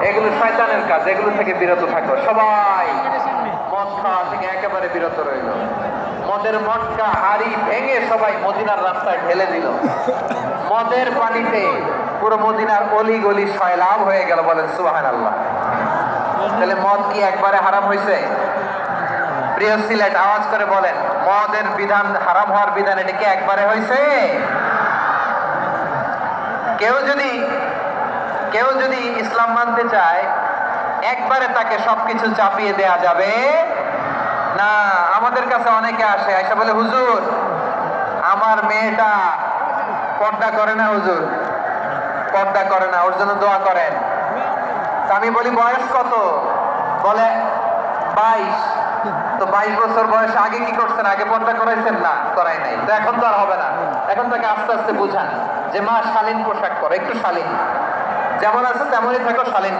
এগুলো শয়তানের কাজ, এগুলো থেকে বিরত থাকো সবাই। মদ খাওয়া থেকে একেবারে বিরত রইল। মদের মটকা হাড়ি ভেঙে সবাই মদিনার রাস্তায় ঢেলে দিল। মদের পানিতে পুরো মদিনার অলি গলি সয়লাভ হয়ে গেল। বলেন সুবহানাল্লাহ। তাহলে মদ কি একবারে হারাম হয়েছে? প্রিয় সিলেট, আওয়াজ করে বলেন, মদের বিধান, হারাম হওয়ার বিধান এটা কি একবারে হয়েছে? কেউ যদি ইসলাম মানতে চায়, একবারে তাকে সবকিছু চাপিয়ে দেয়া যাবে না। আমাদের কাছে অনেকে আসে, আইসা বলে, হুজুর আমার মেয়েটা পর্দা করে না, হুজুর পর্দা করে না, ওর জন্য দোয়া করেন। আমি বলি বয়স কত? বলে 22। তো 22 বছর বয়সে আগে কি করছেন? আগে পর্দা করাইছেন? না, করাই নাই। তো এখন তো আর হবে না। এখন তাকে আস্তে আস্তে বুঝান যে মা শালীন পোশাক পরো, একটু শালীন, যেমন আছে তেমনই থাকো, শালীন।